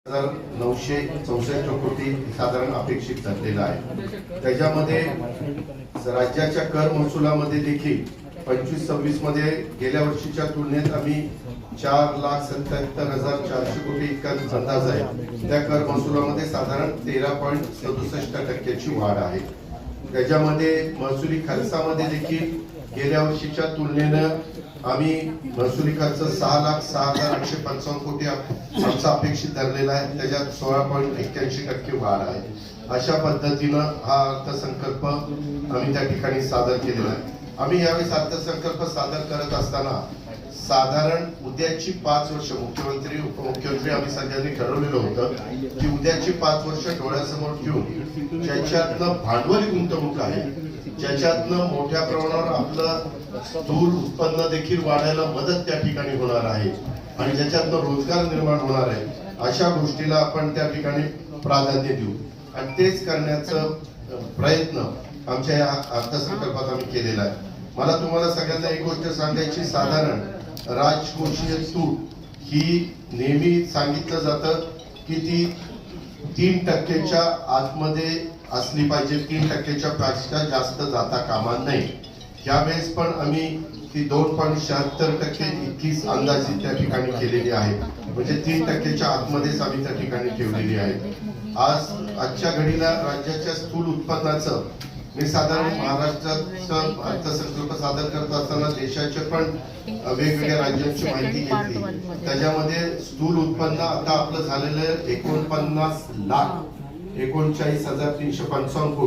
964 कोटी साधारण अपेक्षित झालेला आहे। त्याच्यामध्ये राज्याच्या कर महसुलामध्ये देखील 25-26 मध्ये गेल्या वर्षीच्या तुलनेत आम्ही 4,77,400 कोटी इतका अंदाज आहे। त्या कर महसुलामध्ये साधारण 13.67% वाढ आहे। त्याच्यामध्ये महसुली खर्चामध्ये देखील गेल्या वर्षीच्या तुलनेनं आम्ही महसुली खर्च 6,06,855 कोटी आमचा अपेक्षित धरलेला आहे। त्याच्यात 16.81% वाढ आहे। अशा पद्धतीनं हा अर्थसंकल्प आम्ही त्या ठिकाणी सादर केलेला आहे। आम्ही यावेळी अर्थसंकल्प सादर करत असताना साधारण उद्याची 5 वर्ष मुख्यमंत्री उपमुख्यमंत्री आम्ही सगळ्यांनी ठरवलेलं होतं की उद्याची 5 वर्ष डोळ्यासमोर ठेवून ज्याच्यातनं भांडवली गुंतवणूक आहे, ज्याच्यातनं मोठ्या प्रमाणावर आपलं स्थूल उत्पन्न देखील वाढायला मदत त्या ठिकाणी होणार आहे आणि ज्याच्यातनं रोजगार निर्माण होणार आहे, अशा गोष्टीला आपण त्या ठिकाणी प्राधान्य देऊ आणि तेच करण्याचं प्रयत्न आमच्या या अर्थसंकल्पात आम्ही केलेला आहे। मला तुम्हाला सगळ्यांना एक गोष्ट सांगायची, साधारण राजकोषीय तूट ही नेहमी सांगितलं जातं की ती 3% आतमध्ये असली पाहिजे, 3% पेक्षा जास्त जाता कामा नये। यावेळेस पण आम्ही ती 2.76% इतकीच अंदाजित त्या ठिकाणी केलेली आहे, म्हणजे 3%च्या आतमध्येच आम्ही त्या ठिकाणी ठेवलेली आहे। आजच्या घडीला राज्याच्या स्थूल उत्पन्नाचं मी साधारण महाराष्ट्राचं अर्थसंकल्प सादर करत असताना देशाचे पण वेगवेगळ्या राज्यांची माहिती घेतली। त्याच्यामध्ये स्थूल उत्पन्न आता आपलं झालेलं 49,39,355 कोटी